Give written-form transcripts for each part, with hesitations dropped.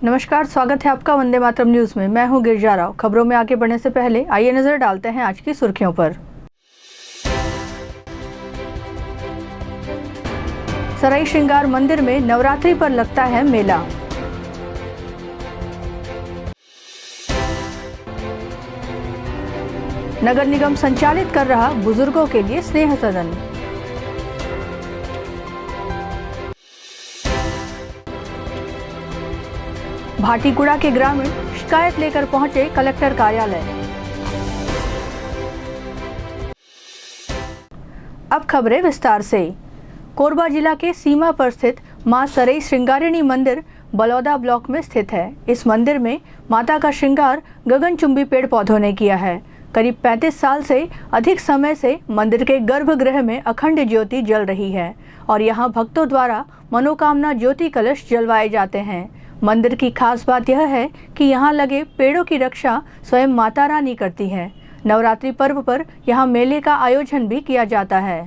नमस्कार, स्वागत है आपका वंदे मातरम न्यूज में। मैं हूं गिरिजा राव। खबरों में आगे बढ़ने से पहले आइए नजर डालते हैं आज की सुर्खियों पर। सराय श्रृंगार मंदिर में नवरात्रि पर लगता है मेला। नगर निगम संचालित कर रहा बुजुर्गों के लिए स्नेह सदन। भाटीगुड़ा के ग्रामीण शिकायत लेकर पहुंचे कलेक्टर कार्यालय। अब खबरें विस्तार से। कोरबा जिला के सीमा पर स्थित मां सराय श्रृंगारिणी मंदिर बलौदा ब्लॉक में स्थित है। इस मंदिर में माता का श्रृंगार गगनचुंबी पेड़ पौधों ने किया है। करीब 35 साल से अधिक समय से मंदिर के गर्भगृह में अखंड ज्योति जल रही है और यहां भक्तों द्वारा मनोकामना ज्योति कलश जलवाए जाते हैं। मंदिर की खास बात यह है कि यहाँ लगे पेड़ों की रक्षा स्वयं माता रानी करती है। नवरात्रि पर्व पर यहाँ मेले का आयोजन भी किया जाता है।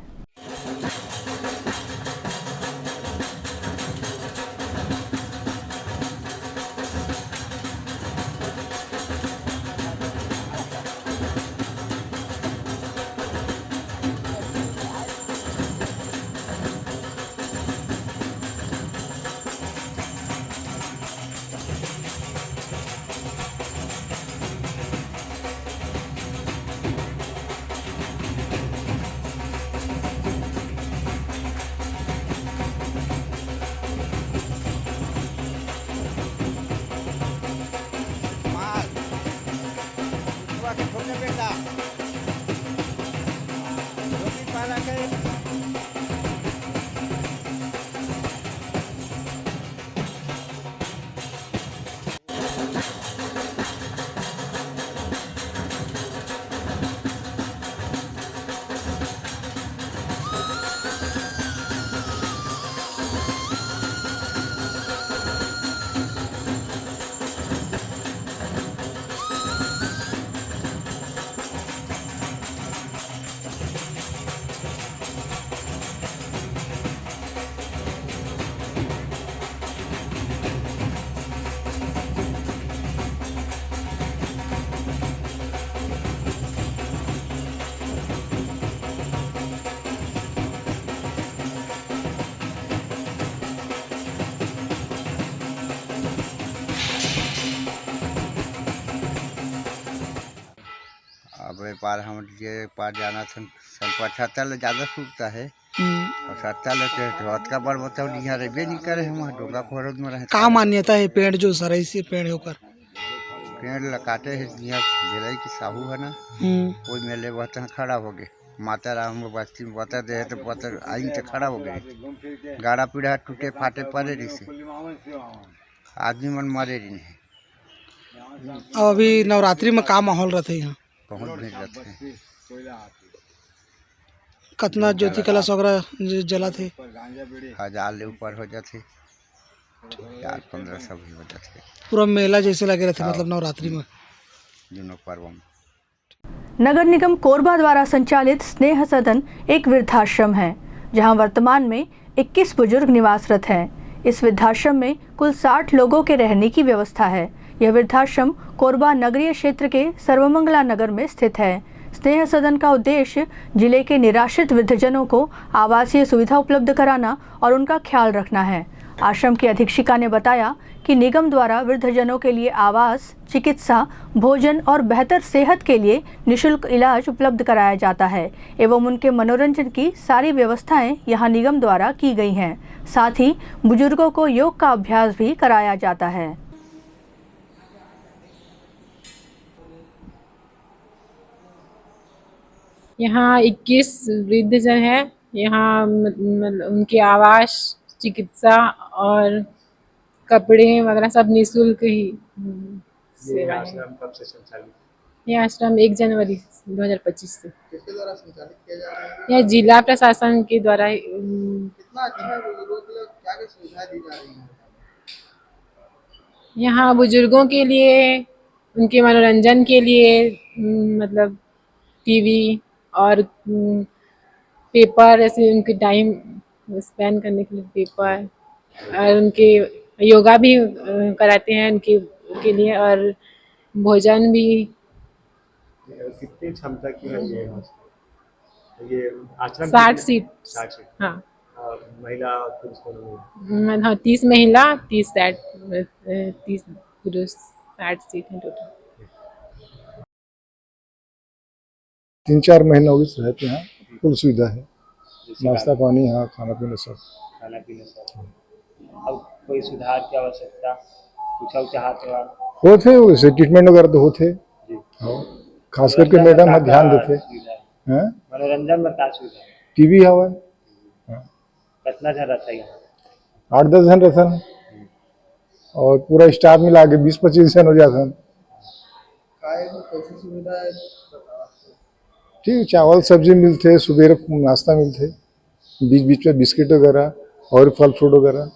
अब पार हम ये पार जाना था संपा ज़्यादा सूखता है और सत्ता लेते तो रात का बड़ बताओ यहाँ रहे नहीं करे। हम डोंगा खोरद में रहे का मान्यता है पेड़ जो सराई से पेड़ होकर पेड़ लकाटे है यहाँ बेलाई की साहू है ना, कोई मेले बता खड़ा हो गए। माता राम बस्ती में बता दे तो बता आई तो खड़ा हो गए। गाड़ा पीढ़ा टूटे फाटे पड़े रही से आदमी मन मरे रही नहीं। और अभी नवरात्रि में का माहौल रहते यहाँ बहुत भीड़ रहते हैं। कितना ज्योति कलश वगैरह जला थे 1000 ले ऊपर हो जाते, 4-15 सब ही हो जाते। पूरा मेला जैसे लगे रहते मतलब नवरात्रि में दोनों पर्वों में। नगर निगम कोरबा द्वारा संचालित स्नेह सदन एक वृद्धाश्रम है जहां वर्तमान में 21 बुजुर्ग निवासरत हैं। इस वृद्धाश्रम में कुल 60 लोगों के रहने की व्यवस्था है। यह वृद्धाश्रम कोरबा नगरीय क्षेत्र के सर्वमंगला नगर में स्थित है। स्नेह सदन का उद्देश्य जिले के निराश्रित वृद्धजनों को आवासीय सुविधा उपलब्ध कराना और उनका ख्याल रखना है। आश्रम की अधीक्षिका ने बताया कि निगम द्वारा वृद्धजनों के लिए आवास, चिकित्सा, भोजन और बेहतर सेहत के लिए निःशुल्क इलाज उपलब्ध कराया जाता है एवं उनके मनोरंजन की सारी व्यवस्थाएं यहां निगम द्वारा की गई हैं। साथ ही बुजुर्गों को योग का अभ्यास भी कराया जाता है। यहाँ 21 वृद्धजन है। यहाँ उनके आवास, चिकित्सा और कपड़े वगैरह सब निःशुल्क ही सेवा है। कब से संचालित? यह आश्रम 1 जनवरी 2025 से किसके द्वारा संचालित किया जा रहा है? यह जिला प्रशासन के द्वारा। कितना अच्छा है, बुजुर्गों के लिए क्या क्या सुविधा दी जा रही है? यहाँ बुजुर्गों के लिए, उनके मनोरंजन के लिए मतलब टीवी और पेपर, ऐसे उनके टाइम स्पेंड करने के लिए पेपर और उनके योगा भी कराते हैं उनके के लिए, और भोजन भी। कितनी क्षमता की है ये हॉस्टल? ये आश्रम 60 सीट। 60 सीट। हाँ महिला और पुरुष दोनों? हाँ, 30 महिला 30 पुरुष, 60 सीट है टोटल। 3-4 महीने हो गए रहते हैं। फुल सुविधा है, नाश्ता पानी, यहाँ खाना पीना सब। खाना पीना सब। अब कोई सुधार की आवश्यकता कुछ और चाहते हो आप? होते वैसे ट्रीटमेंट वगैरह तो होते, हाँ, खास करके मैडम हाँ ध्यान देते हैं। मनोरंजन में क्या सुविधा है? टीवी हवा कितना जन रहता है यहाँ? 8-10 जन रहता है, और पूरा स्टाफ मिला के 20-25 जन हो जाता है। काय में कैसी सुविधा है? ठीक, चावल सब्जी मिलते, सुबह नाश्ता मिलते, बीच बीच में बिस्किट वगैरह और फल फ्रूट वगैरह।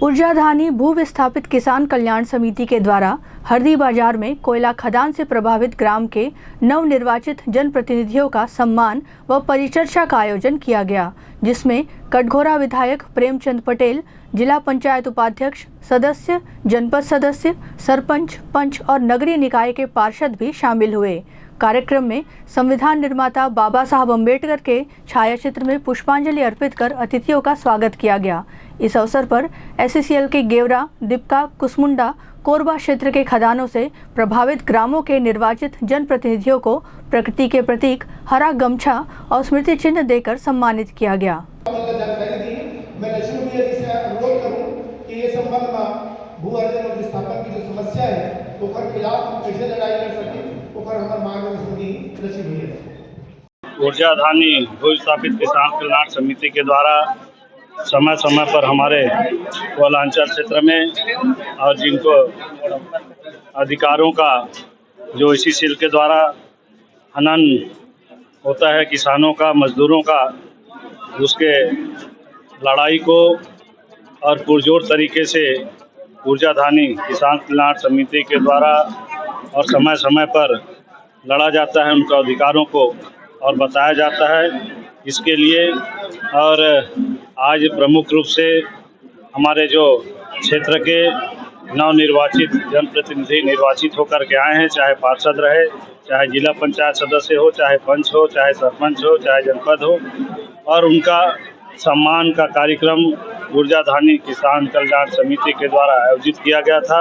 ऊर्जाधानी भू विस्थापित किसान कल्याण समिति के द्वारा हरदी बाजार में कोयला खदान से प्रभावित ग्राम के नवनिर्वाचित जनप्रतिनिधियों का सम्मान व परिचर्चा का आयोजन किया गया, जिसमें कटघोरा विधायक प्रेमचंद पटेल, जिला पंचायत उपाध्यक्ष, सदस्य, जनपद सदस्य, सरपंच, पंच और नगरीय निकाय के पार्षद भी शामिल हुए। कार्यक्रम में संविधान निर्माता बाबा साहब अम्बेडकर के छायाचित्र में पुष्पांजलि अर्पित कर अतिथियों का स्वागत किया गया। इस अवसर पर SCCL के गेवरा, दीपका, कुसमुंडा, कोरबा क्षेत्र के खदानों से प्रभावित ग्रामों के निर्वाचित जनप्रतिनिधियों को प्रकृति के प्रतीक हरा गमछा और स्मृति चिन्ह देकर सम्मानित किया गया। जानकारी दी। मैं लक्ष्मी भैया जी से अनुरोध करूं कि ये संबंध में भू अर्जन और विस्थापन की जो समस्या है तो कर खिलाफ हम कैसे लड़ाई कर सके, ओकर हमारे मार्गदर्शन दी लक्ष्मी भैया। ऊर्जाधानी भू विस्थापित किसान कल्याण समिति के द्वारा समय समय पर हमारे कोयलांचल क्षेत्र में और जिनको अधिकारों का जो SCCL के द्वारा हनन होता है किसानों का, मजदूरों का, उसके लड़ाई को और पुरजोर तरीके से ऊर्जाधानी किसान कल्याण समिति के द्वारा और समय समय पर लड़ा जाता है, उनके अधिकारों को और बताया जाता है। इसके लिए और आज प्रमुख रूप से हमारे जो क्षेत्र के नवनिर्वाचित जनप्रतिनिधि निर्वाचित होकर के आए हैं, चाहे पार्षद रहे, चाहे जिला पंचायत सदस्य हो, चाहे पंच हो, चाहे सरपंच हो, चाहे जनपद हो, और उनका सम्मान का कार्यक्रम ऊर्जाधानी किसान कल्याण समिति के द्वारा आयोजित किया गया था।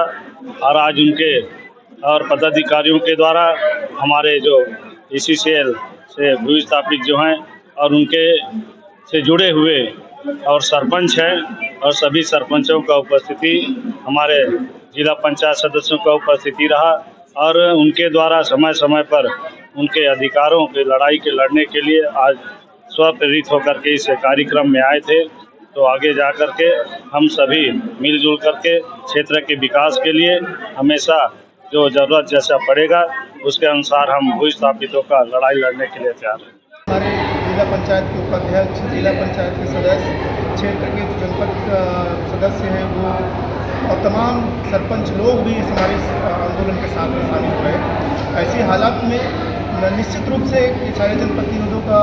और आज उनके और पदाधिकारियों के द्वारा हमारे जो SCCL से भू विस्थापित जो हैं और उनके से जुड़े हुए और सरपंच हैं और सभी सरपंचों का उपस्थिति, हमारे जिला पंचायत सदस्यों का उपस्थिति रहा, और उनके द्वारा समय समय पर उनके अधिकारों के लड़ाई के लड़ने के लिए आज स्वप्रेरित होकर के इस कार्यक्रम में आए थे। तो आगे जा कर के हम सभी मिलजुल करके क्षेत्र के विकास के लिए हमेशा जो ज़रूरत जैसा पड़ेगा उसके अनुसार हम भू विस्थापितों का लड़ाई लड़ने के लिए तैयार हैं। हमारे जिला पंचायत के उपाध्यक्ष, जिला पंचायत के सदस्य, क्षेत्र के जनपद सदस्य हैं वो, और तमाम सरपंच लोग भी इस हमारे आंदोलन के साथ में शामिल हुए। ऐसी हालात में निश्चित रूप से सारे जनप्रतिनिधियों का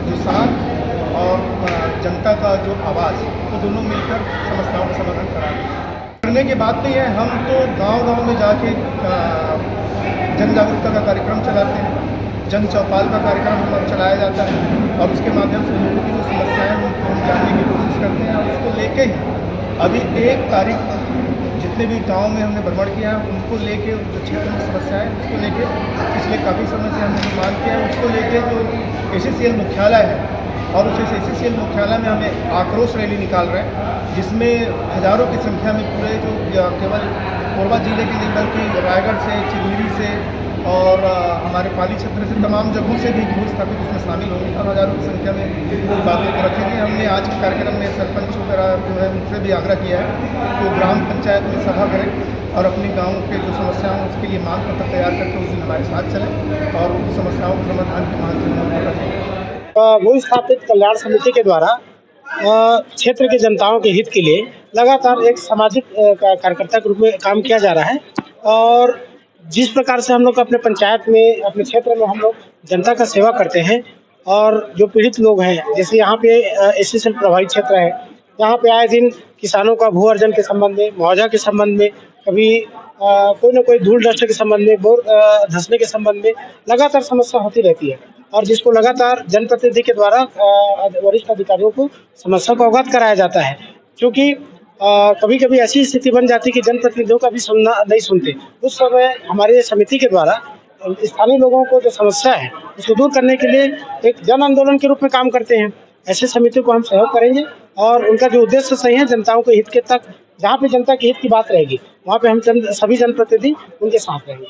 जो साथ और जनता का जो आवाज़, वो दोनों मिलकर समस्याओं का समाधान करने की बात नहीं है। हम तो गांव-गांव में जाके जन जागरूकता का कार्यक्रम चलाते हैं, जन चौपाल का कार्यक्रम हमारा चलाया जाता है, और उसके माध्यम से लोगों की जो समस्याएं उनको हम जानने की कोशिश करते हैं। और उसको लेके ही अभी 1 तारीख जितने भी गांव में हमने भ्रमण किया उनको लेके, जो क्षेत्र में समस्याएं उसको लेके पिछले काफ़ी समय से हमने निर्माण किया है, उसको लेके जो SCCL मुख्यालय है, और उस SCCL मुख्यालय में हमें आक्रोश रैली निकाल रहे हैं, जिसमें हज़ारों की संख्या में पूरे जो केवल कोरबा जिले के नहीं बल्कि रायगढ़ से, चिरमिरी से और हमारे पाली क्षेत्र से, तमाम जगहों से भी भू विस्थापित उसमें शामिल होंगे और हज़ारों की संख्या में पूरी बातों को रखेंगे। हमने आज के कार्यक्रम में सरपंच वगैरह जो है उनसे भी आग्रह किया है तो ग्राम पंचायत में सभा करें और अपने गाँव के जो समस्याएं हैं उसके लिए मांग पत्र तैयार करके उस दिन हमारे साथ चलें और उन समस्याओं के समाधान की मांग को रखेंगे। भू विस्थापित कल्याण समिति के द्वारा क्षेत्र के जनताओं के हित के लिए लगातार एक सामाजिक कार्यकर्ता के रूप में काम किया जा रहा है, और जिस प्रकार से हम लोग अपने पंचायत में, अपने क्षेत्र में हम लोग जनता का सेवा करते हैं, और जो पीड़ित लोग हैं, जैसे यहाँ पे SCCL प्रभावित क्षेत्र है, जहाँ पे आए दिन किसानों का भू अर्जन के संबंध में, मुआवजा के संबंध में, कभी कोई न कोई धूल डस्ट के संबंध में, बोर धंसने के संबंध में लगातार समस्या होती रहती है और जिसको लगातार जनप्रतिनिधि के द्वारा वरिष्ठ अधिकारियों को समस्या को अवगत कराया जाता है। क्योंकि कभी कभी ऐसी स्थिति बन जाती है कि जनप्रतिनिधियों का भी सुनना नहीं सुनते। उस समय हमारे समिति के द्वारा स्थानीय लोगों को जो समस्या है उसको दूर करने के लिए एक जन आंदोलन के रूप में काम करते हैं। ऐसे समिति को हम सहयोग करेंगे और उनका जो उद्देश्य सही है, जनताओं के हित के तक, जहाँ पे जनता के हित की बात रहेगी वहाँ पे हम सभी जनप्रतिनिधि उनके साथ रहेंगे।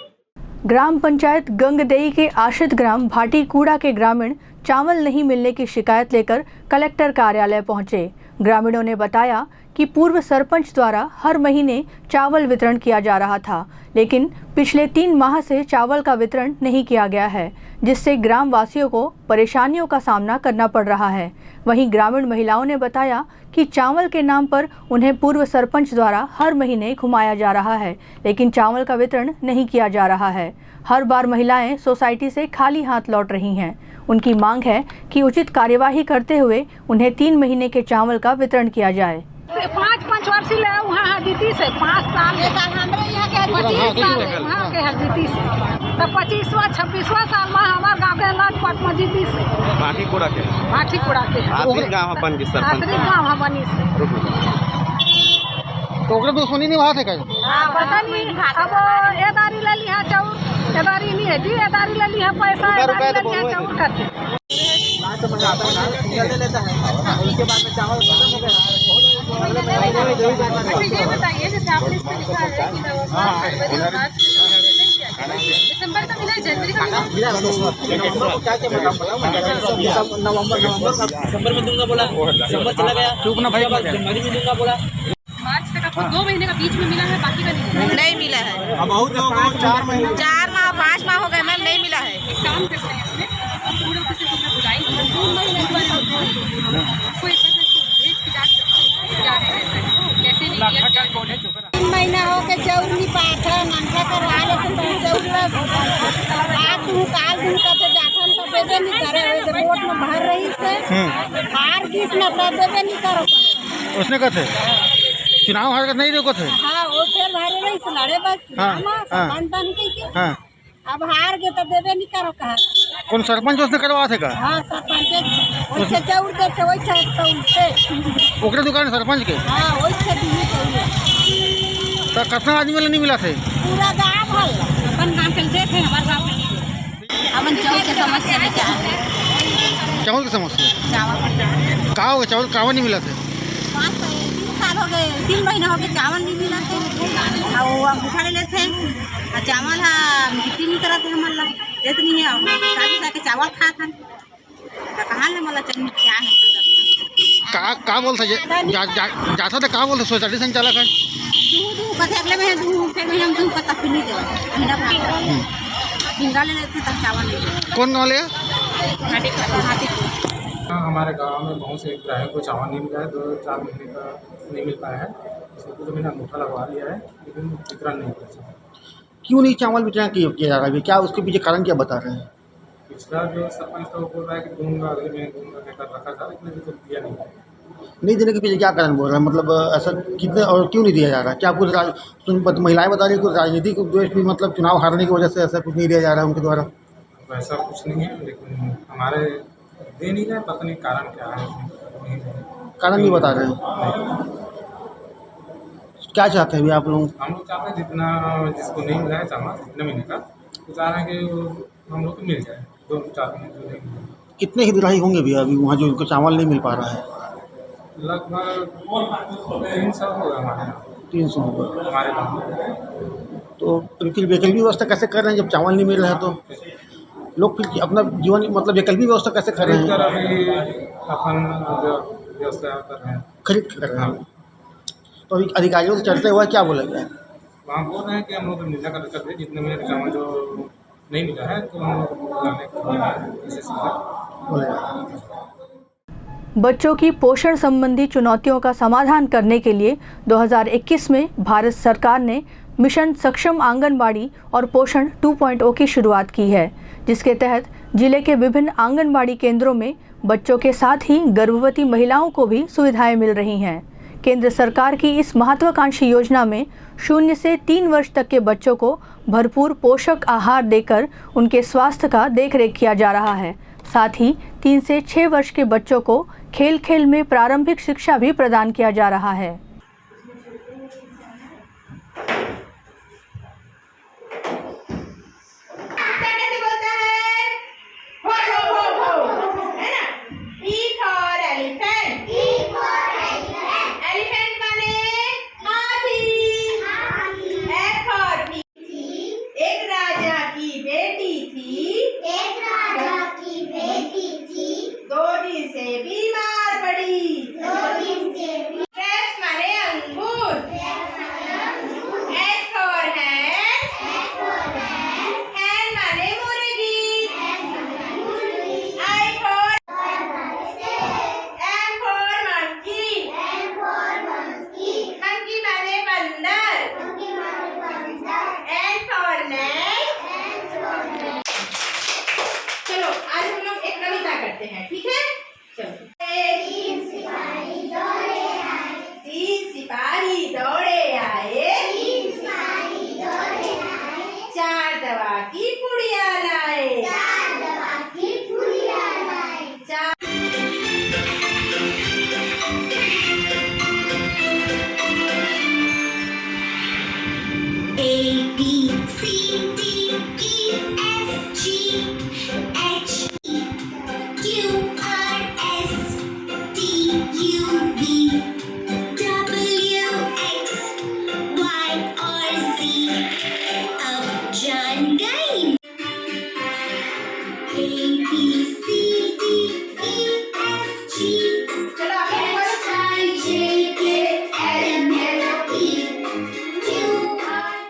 ग्राम पंचायत गंगदेई के आश्रित ग्राम भाटीकूड़ा के ग्रामीण चावल नहीं मिलने की शिकायत लेकर कलेक्टर कार्यालय पहुंचे। ग्रामीणों ने बताया कि पूर्व सरपंच द्वारा हर महीने चावल वितरण किया जा रहा था, लेकिन पिछले 3 माह से चावल का वितरण नहीं किया गया है, जिससे ग्राम वासियों को परेशानियों का सामना करना पड़ रहा है। वहीं ग्रामीण महिलाओं ने बताया कि चावल के नाम पर उन्हें पूर्व सरपंच द्वारा हर महीने घुमाया जा रहा है, लेकिन चावल का वितरण नहीं किया जा रहा है। हर बार महिलाएं सोसाइटी से खाली हाथ लौट रही हैं। उनकी मांग है कि उचित कार्यवाही करते हुए उन्हें 3 महीने के चावल का वितरण किया जाए। 5 वर्ष ले वहाँ हदीती से 5 साल हमरे यहाँ के 25 साल वहाँ के हदीती से तो 25वां 26वां साल में हमारे गाँव के लटपट मस्जिदी से भाटीकूड़ा के आश्रित गाँव बनी से तो ओकरे दुश्मनी नहीं वहाँ थे क्या? पता नहीं। अब एदारी ले लिया चाउर, एदारी नहीं है जी, एदारी ले लिया पैसा, एदारी ले लिया चाउर करके उसके बाद में चावल खत्म हो गया। ये बताइए जैसे आपने इसमें लिखा है कि दिसंबर का मिला, जनवरी का मिला, दिसंबर में दूंगा बोला, दिसंबर चला गया, चुप ना भाई, जनवरी में दूंगा बोला। मार्च तक आपको 2 महीने का बीच में मिला है, बाकी का नहीं मिला है। अब बहुत लोगों को 4 महीने 4 माह 5 माह हो गए मैम, नहीं मिला है। एक काम करते हैं इसमें, आप पूरे किसी को बुलाई, 2 महीने कोई पैसा भेज के कैसे नहीं किया। 3 महीना हो के चाउर नहीं पात है, नाश्ता करवा लेते तो चाउर आज तू काल दिन का तो जाठन तो देवे नहीं करे, वोट में भर रही से हार 20 में तो देवे नहीं करो। उसने कहते चुनाव हार कर नहीं देखो थे। हाँ वो फिर भरे रही से लड़े बस सरपंच बन के। अब हार गए तो देवे नहीं करो कहा। कौन सरपंच उसने करवा थे का? हाँ सरपंच वैसे चाउर देते वैसे तो उनसे ओकरे दुकान सरपंच के। हाँ वैसे भी चाहिए। तो कितना आदमी वाले नहीं मिला थे? पूरा गाँव भर अपन गाँव चलते थे, हमारे गाँव में अपन चावल की समस्या में क्या है? चावल की समस्या चावल चावल नहीं मिला थे। 3 साल हो गए, 3 महीना हो गए चावल नहीं मिला थे। और उठा ले थे चावल बिक्री नहीं करा थे हमारे लग देते नहीं है, शादी जाके चावल खा था तो कहाँ ले मतलब चाहिए क्या है का बोलते जाता था, का बोलते सोसाइटी संचालक है दूध कथे अगले में हम दूध का तक नहीं दे भिंगा ले लेते तब चावल नहीं। कौन वाले? हमारे गांव में बहुत से ग्राहक को चावल नहीं मिला है, 2-4 महीने का नहीं मिल पाया है। इसको तो मैंने अंगूठा लगवा दिया है, लेकिन वितरण नहीं किया। क्यों नहीं चावल वितरण किया जा रहा है? क्या उसके पीछे कारण क्या बता रहे हैं? पिछला जो सरपंच था वो बोल रहा है कि दूंगा, अगले महीने दूंगा कहकर रखा था, लेकिन तो दिया नहीं देने के पीछे क्या कारण बोल रहे हैं? मतलब ऐसा कितने और क्यों नहीं दिया जा रहा? क्या कुछ महिलाएं बता रही कुछ राजनीतिक उद्देश्य भी, मतलब चुनाव हारने की वजह से ऐसा कुछ नहीं दिया जा रहा है उनके द्वारा? ऐसा कुछ नहीं है, लेकिन हमारे दे नहीं रहे, पता नहीं कारण क्या है। कारण नहीं बता रहे हैं। क्या चाहते हैं अभी आप लोग? हम लोग चाहते हैं जितना जिसको नहीं मिला है चावल कितने महीने का, तो चाह रहे हैं कि हम लोग को मिल जाए 2-4 महीने जो नहीं मिला। कितने हितग्राही होंगे भैया अभी वहाँ जो उनको चावल नहीं मिल पा रहा है? लगभग 300 होगा हमारे यहाँ। 300 होगा हमारे गाँव में। तो फिर वैकल्पिक व्यवस्था कैसे कर रहे हैं जब चावल नहीं मिल रहा है? तो लोग फिर अपना जीवन मतलब वैकल्पिक व्यवस्था कैसे कर रहे हैं? अभी अपन व्यवस्था कर रहे हैं, खरीद कर रहे हैं। तो अभी अधिकारियों से चर्चा हुआ, क्या बोला गया? वहाँ बोल रहे हैं कि हम लोग मिला कर दे, जितने महीने चावल जो नहीं मिला है तो हम लोग बच्चों की पोषण संबंधी चुनौतियों का समाधान करने के लिए 2021 में भारत सरकार ने मिशन सक्षम आंगनबाड़ी और पोषण 2.0 की शुरुआत की है, जिसके तहत जिले के विभिन्न आंगनबाड़ी केंद्रों में बच्चों के साथ ही गर्भवती महिलाओं को भी सुविधाएं मिल रही हैं। केंद्र सरकार की इस महत्वाकांक्षी योजना में 0 से 3 वर्ष तक के बच्चों को भरपूर पोषक आहार देकर उनके स्वास्थ्य का देखरेख किया जा रहा है। साथ ही 3 से 6 वर्ष के बच्चों को खेल खेल में प्रारंभिक शिक्षा भी प्रदान किया जा रहा है। ठीक है, चलो। 3 सिपाही दौड़े आए, 3 सिपाही दौड़े आए, 3 सिपाही दौड़े आए, 4 दवा की पुड़िया लाए, 4 दवा की पुड़िया लाए, 4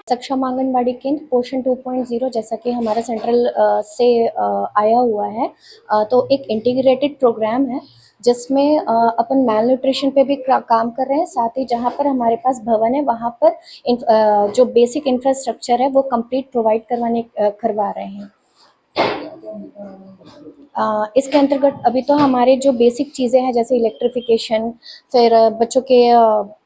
सक्षम आंगनबाड़ी केंद्र पोषण 2.0 जैसा कि हमारा सेंट्रल से आया हुआ है, तो एक इंटीग्रेटेड प्रोग्राम है जिसमें अपन मैल न्यूट्रिशन पे भी काम कर रहे हैं। साथ ही जहाँ पर हमारे पास भवन है वहाँ पर जो बेसिक इंफ्रास्ट्रक्चर है वो कंप्लीट प्रोवाइड करवा रहे हैं। इसके अंतर्गत अभी तो हमारे जो बेसिक चीज़ें हैं जैसे इलेक्ट्रिफिकेशन, फिर बच्चों के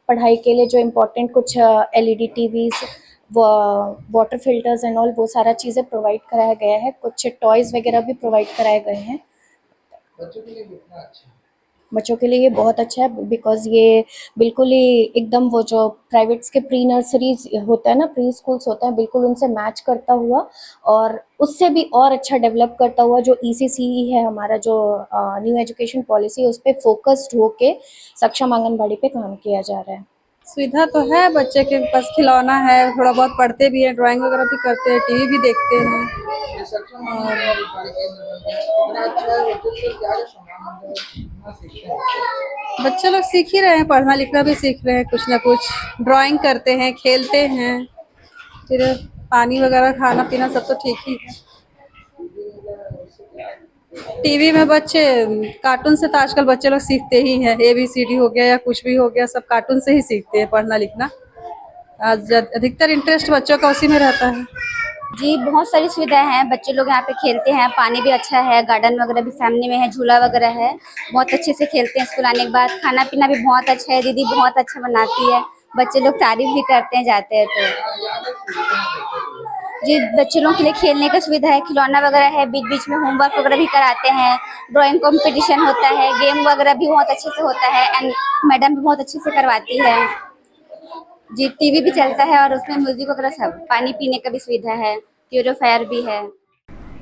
पढ़ाई के लिए जो इम्पोर्टेंट कुछ LED TVs, water filters and all, वो सारा चीज़ें प्रोवाइड कराया गया है। कुछ टॉयज़ वगैरह भी प्रोवाइड कराए गए हैं। बच्चों के लिए कितना अच्छा है? बच्चों के लिए ये बहुत अच्छा है, बिकॉज ये बिल्कुल ही एकदम वो जो प्राइवेट्स के प्री नर्सरीज होता है ना, प्री स्कूल्स होता है, बिल्कुल उनसे मैच करता हुआ और उससे भी और अच्छा डेवलप करता हुआ जो ECCE है हमारा, जो न्यू एजुकेशन पॉलिसी है, उस पर फोकस्ड होके सक्षम आंगनबाड़ी पे काम किया जा रहा है। सुविधा तो है, बच्चे के पास खिलौना है, थोड़ा बहुत पढ़ते भी हैं, ड्राइंग वगैरह भी करते हैं, टीवी भी देखते हैं। बच्चे लोग सीख ही रहे हैं, पढ़ना लिखना भी सीख रहे हैं, कुछ ना कुछ ड्राइंग करते हैं, खेलते हैं, फिर पानी वगैरह खाना पीना सब तो ठीक ही है। टीवी में बच्चे कार्टून से तो आजकल बच्चे लोग सीखते ही हैं, ABCD हो गया या कुछ भी हो गया, सब कार्टून से ही सीखते हैं पढ़ना लिखना। आज अधिकतर इंटरेस्ट बच्चों का उसी में रहता है। जी, बहुत सारी सुविधाएं हैं, बच्चे लोग यहाँ पे खेलते हैं, पानी भी अच्छा है, गार्डन वगैरह भी सामने में है, झूला वगैरह है, बहुत अच्छे से खेलते हैं। स्कूल आने के बाद खाना पीना भी बहुत अच्छा है, दीदी बहुत अच्छा बनाती है, बच्चे लोग तारीफ भी करते हैं जाते हैं तो। जी, बच्चे लोगों के लिए खेलने का सुविधा है, खिलौना वगैरह है, बीच बीच में होमवर्क वगैरह भी कराते हैं, ड्राइंग कंपटीशन होता है, गेम वगैरह भी बहुत अच्छे से होता है एंड मैडम भी बहुत अच्छे से करवाती है। जी, टीवी भी चलता है और उसमें म्यूजिक वगैरह सब, पानी पीने का भी सुविधा है, प्यूरीफायर भी है।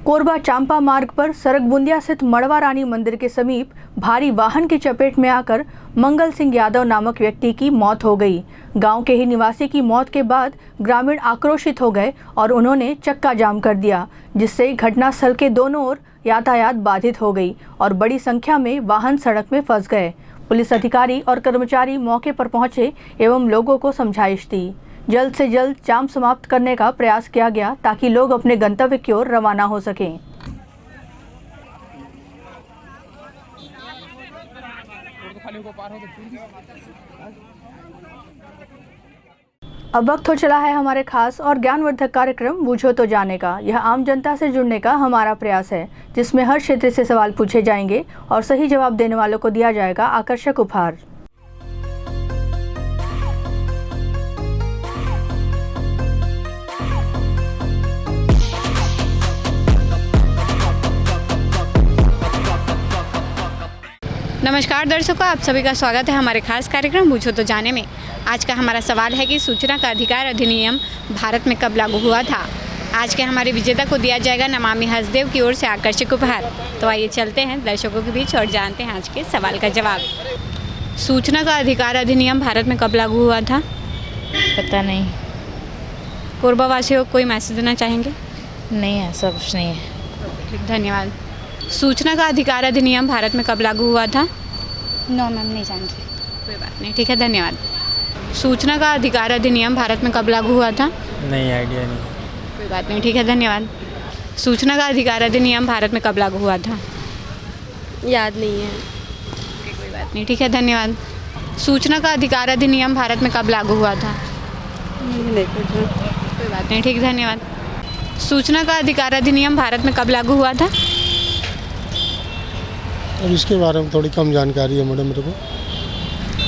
कोरबा चांपा मार्ग पर सरगबुंदिया स्थित मड़वा रानी मंदिर के समीप भारी वाहन की चपेट में आकर मंगल सिंह यादव नामक व्यक्ति की मौत हो गई। गांव के ही निवासी की मौत के बाद ग्रामीण आक्रोशित हो गए और उन्होंने चक्का जाम कर दिया, जिससे घटनास्थल के दोनों ओर यातायात बाधित हो गई और बड़ी संख्या में वाहन सड़क में फंस गए। पुलिस अधिकारी और कर्मचारी मौके पर पहुंचे एवं लोगों को समझाइश दी। जल्द से जल्द जाम समाप्त करने का प्रयास किया गया ताकि लोग अपने गंतव्य की ओर रवाना हो सकें। अब वक्त हो चला है हमारे खास और ज्ञानवर्धक कार्यक्रम बूझो तो जाने का। यह आम जनता से जुड़ने का हमारा प्रयास है, जिसमें हर क्षेत्र से सवाल पूछे जाएंगे और सही जवाब देने वालों को दिया जाएगा आकर्षक उपहार। नमस्कार दर्शकों, आप सभी का स्वागत है हमारे खास कार्यक्रम पूछो तो जाने में। आज का हमारा सवाल है कि सूचना का अधिकार अधिनियम भारत में कब लागू हुआ था। आज के हमारे विजेता को दिया जाएगा नमामि हसदेव की ओर से आकर्षक उपहार। तो आइए चलते हैं दर्शकों के बीच और जानते हैं आज के सवाल का जवाब। सूचना का अधिकार अधिनियम भारत में कब लागू हुआ था? पता नहीं। कोरबा वासियों को कोई मैसेज देना चाहेंगे? नहीं, ऐसा कुछ नहीं है। धन्यवाद। सूचना का अधिकार अधिनियम भारत में कब लागू हुआ था? नो मैम, नहीं जान रही। कोई बात नहीं, ठीक है, धन्यवाद। सूचना का अधिकार अधिनियम भारत में कब लागू हुआ था? नहीं, आइडिया नहीं। कोई बात नहीं, ठीक है, धन्यवाद। सूचना का अधिकार अधिनियम भारत में कब लागू हुआ था? याद नहीं है। कोई बात नहीं, ठीक है, धन्यवाद। सूचना का अधिकार अधिनियम भारत में कब लागू हुआ था? नहीं पूछना। कोई बात नहीं, ठीक, धन्यवाद। सूचना का अधिकार अधिनियम भारत में कब लागू हुआ था? अब इसके बारे में थोड़ी कम जानकारी है मैडम मेरे को।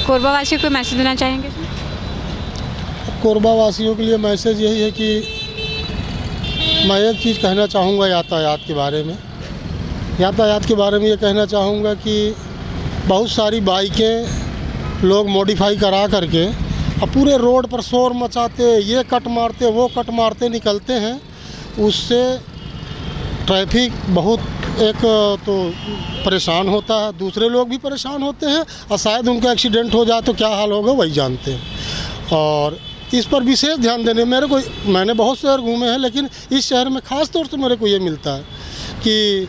कोरबा वासियों को मैसेज देना चाहेंगे? कोरबा वासियों के लिए मैसेज यही है कि मैं एक चीज़ कहना चाहूँगा यातायात के बारे में। यातायात के बारे में ये कहना चाहूँगा कि बहुत सारी बाइकें लोग मॉडिफाई करा करके अब पूरे रोड पर शोर मचाते, ये कट मारते, वो कट मारते निकलते हैं। उससे ट्रैफिक बहुत एक तो परेशान होता है, दूसरे लोग भी परेशान होते हैं और शायद उनका एक्सीडेंट हो जाए तो क्या हाल होगा वही जानते हैं। और इस पर विशेष ध्यान देने मैंने बहुत शहर घूमे हैं, लेकिन इस शहर में ख़ास तौर से मेरे को ये मिलता है कि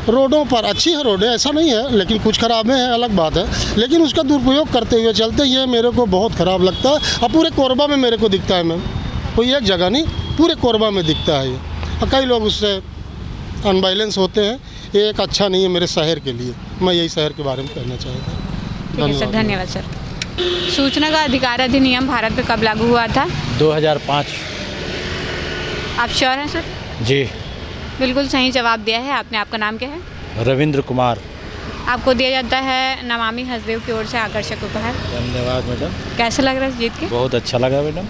रोडों पर अच्छी है रोडें, ऐसा नहीं है, लेकिन कुछ खराबें हैं, अलग बात है, लेकिन उसका दुरुपयोग करते हुए चलते, ये मेरे को बहुत ख़राब लगता है। और पूरे कोरबा में मेरे को दिखता है मैम, कोई एक जगह नहीं, पूरे कोरबा में दिखता है ये। और कई लोग उससे अनबैलेंस होते हैं। ये एक अच्छा नहीं है मेरे शहर के लिए। मैं यही शहर के बारे में कहना चाहता हूँ। ठीक है सर, धन्यवाद सर। सूचना का अधिकार अधिनियम भारत में कब लागू हुआ था? 2005। आप श्योर हैं सर? जी बिल्कुल सही जवाब दिया है आपने। आपका नाम क्या है? रविंद्र कुमार। आपको दिया जाता है नमामि हसदेव की ओर से आकर्षक उपहार। धन्यवाद मैडम। कैसा लग रहा है जीत के? बहुत अच्छा लगा मैडम।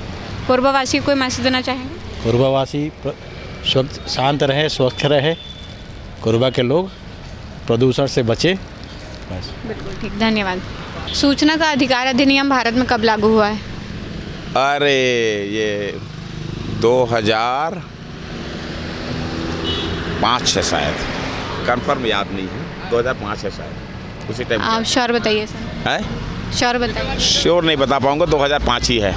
कोरबा वासी को कोई मैसेज देना चाहेंगे? कोरबा वासी शांत रहे, स्वच्छ रहे, कोरबा के लोग प्रदूषण से बचे, बस। बिल्कुल ठीक, धन्यवाद। सूचना का अधिकार अधिनियम भारत में कब लागू हुआ है? अरे ये 2005 से शायद, कंफर्म याद नहीं है, 2005 है शायद, उसी टाइम। आप श्योर बताइए सर। है? श्योर बताइए। श्योर नहीं बता पाऊँगा, 2005 ही है।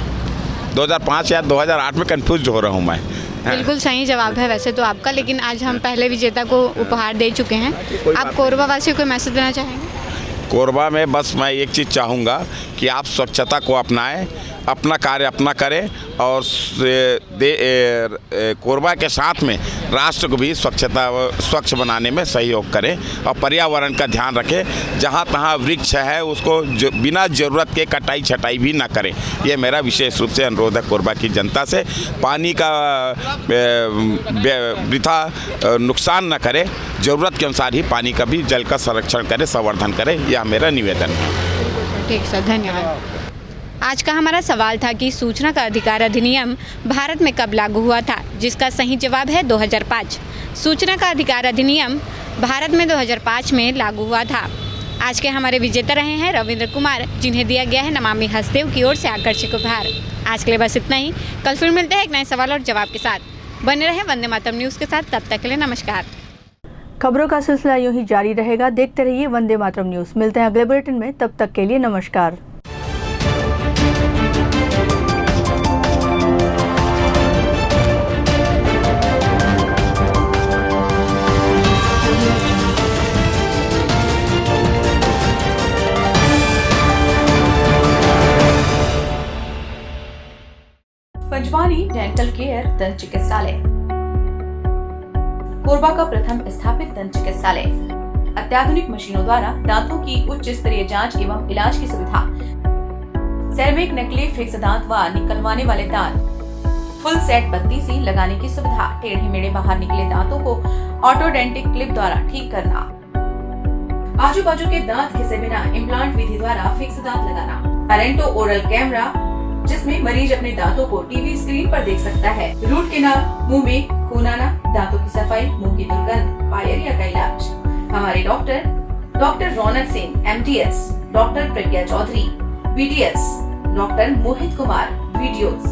2005 या 2008 में कंफ्यूज हो रहा हूँ मैं। बिल्कुल सही जवाब है वैसे तो आपका, लेकिन आज हम पहले विजेता को उपहार दे चुके हैं। आप कोरबा वासियों को मैसेज देना चाहेंगे? कोरबा में बस मैं एक चीज़ चाहूँगा कि आप स्वच्छता को अपनाएं, अपना कार्य अपना करें और कोरबा के साथ में राष्ट्र को भी स्वच्छ बनाने में सहयोग करें और पर्यावरण का ध्यान रखें। जहाँ तहाँ वृक्ष है उसको बिना ज़रूरत के कटाई छटाई भी ना करें। ये मेरा विशेष रूप से अनुरोध है कोरबा की जनता से। पानी का वृथा नुकसान न करें, ज़रूरत के अनुसार ही पानी का भी जल का संरक्षण करें, संवर्धन करें, यह मेरा निवेदन है। ठीक सर, धन्यवाद। आज का हमारा सवाल था कि सूचना का अधिकार अधिनियम भारत में कब लागू हुआ था, जिसका सही जवाब है 2005। सूचना का अधिकार अधिनियम भारत में 2005 में लागू हुआ था। आज के हमारे विजेता रहे हैं रविंद्र कुमार, जिन्हें दिया गया है नमामि हसदेव की ओर से आकर्षक उपहार। आज के लिए बस इतना ही। कल फिर मिलते हैं एक नए सवाल और जवाब के साथ। बने रहें वंदे मातरम न्यूज़ के साथ, तब तक के लिए नमस्कार। खबरों का सिलसिला यूं ही जारी रहेगा। देखते रहिए वंदे मातरम न्यूज़। मिलते हैं अगले बुलेटिन में, तब तक के लिए नमस्कार। पंजवानी डेंटल केयर दंत चिकित्सालय, कोरबा का प्रथम स्थापित दंत चिकित्सालय। अत्याधुनिक मशीनों द्वारा दांतों की उच्च स्तरीय जांच एवं इलाज की सुविधा। सेरेमिक नकली फिक्स दांत व निकलवाने वाले दांत, फुल सेट बत्ती सी लगाने की सुविधा, टेढ़े मेढ़े बाहर निकले दांतों को ऑर्थोडेंटिक क्लिप द्वारा ठीक करना, आजू बाजू के दांत घिसे बिना इम्प्लांट विधि द्वारा फिक्स दांत लगाना, पेरेंटो ओरल कैमरा जिसमें मरीज अपने दांतों को टीवी स्क्रीन पर देख सकता है, रूट केनाल, मुंह में खून आना, दांतों की सफाई, मुंह की दुर्गंध, पायरिया का इलाज। हमारे डॉक्टर रौनक सिंह MDS, डॉक्टर प्रज्ञा Chaudhary BDS, doctor Mohit Kumar videos.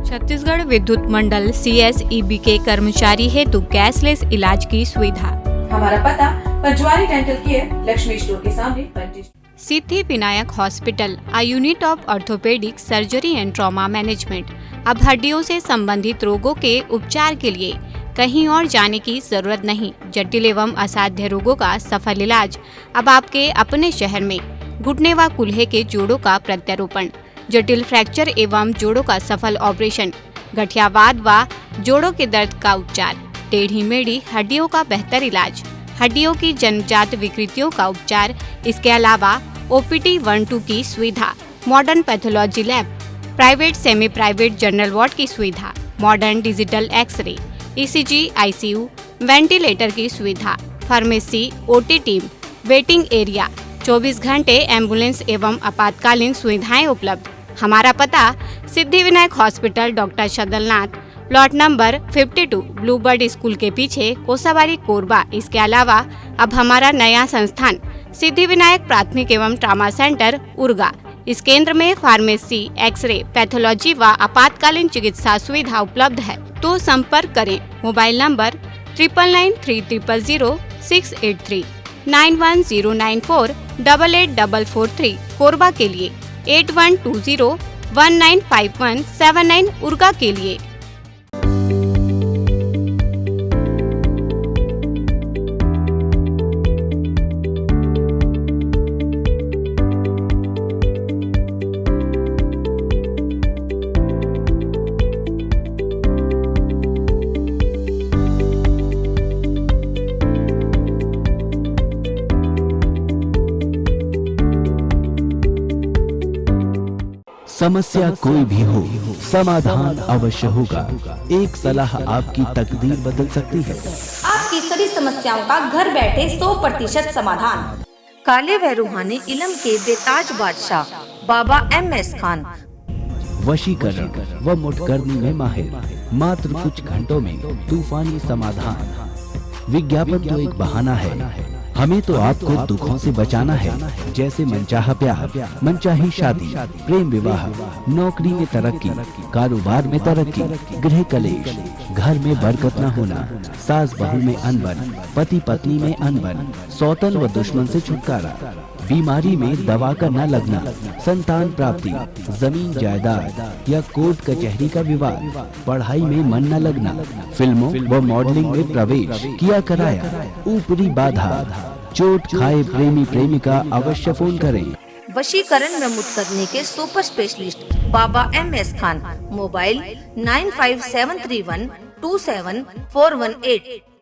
Chhattisgarh विद्युत मंडल CSEB के कर्मचारी हेतु कैशलेस इलाज की सुविधा। हमारा पता Panchwari dental care, Lakshmi store के सामने, Siddhi Vinayak hospital, a unit of orthopaedic surgery and trauma management. अब हड्डियों से संबंधित रोगों के उपचार के लिए कहीं और जाने की जरूरत नहीं। जटिल एवं असाध्य रोगों का सफल इलाज अब आपके अपने शहर में। घुटने व कूल्हे के जोड़ों का प्रत्यारोपण, जटिल फ्रैक्चर एवं जोड़ों का सफल ऑपरेशन, गठियावाद व जोड़ों के दर्द का उपचार, टेढ़ी मेढ़ी हड्डियों का बेहतर इलाज, हड्डियों की जन्मजात विकृतियों का उपचार। इसके अलावा OPD 1-2 की सुविधा, modern pathology lab, private semi private general ward की सुविधा, modern digital xray, ECG, ICU, ventilator की सुविधा, pharmacy, OT team, waiting area, 24 घंटे एम्बुलेंस एवं आपातकालीन सुविधाएं उपलब्ध। हमारा पता Siddhi Vinayak hospital, doctor Shadalnath, plot number 52, bluebird school के पीछे, कोसाबारी, कोरबा। इसके अलावा अब हमारा नया संस्थान सिद्धि विनायक प्राथमिक एवं ट्रामा सेंटर, उर्गा। इस केंद्र में फार्मेसी, एक्सरे, पैथोलॉजी व आपातकालीन चिकित्सा सुविधा उपलब्ध है। तो संपर्क करें। मोबाइल नंबर 9993000683, 9109488443, कोरबा के लिए 8120195179, उर्गा के लिए। समस्या कोई भी हो, समाधान अवश्य होगा। एक सलाह आपकी तकदीर बदल सकती है। आपकी सभी समस्याओं का घर बैठे 100% समाधान। काले व रूहानी इल्म के बेताज बादशाह बाबा MS खान। वशीकरण व मुठकरनी में माहिर, मात्र कुछ घंटों में तूफानी समाधान। विज्ञापन तो एक बहाना है, हमें तो आपको दुखों से बचाना है, जैसे मनचाहा प्यार, मनचाही शादी, प्रेम विवाह, नौकरी में तरक्की, कारोबार में तरक्की, गृह कलेश, घर में बरकत न होना, सास बहू में अनबन, पति पत्नी में अनबन, सौतन व दुश्मन से छुटकारा, बीमारी में दवा का न लगना, संतान प्राप्ति, जमीन जायदाद या कोर्ट कचहरी का विवाद, पढ़ाई में मन न लगना, फिल्मों व मॉडलिंग में प्रवेश किया कराया, ऊपरी बाधा, चोट खाए प्रेमी प्रेमिका, अवश्य फोन करें। वशीकरण में मुक्त करने के सुपर स्पेशलिस्ट बाबा MS खान। मोबाइल 9573127418।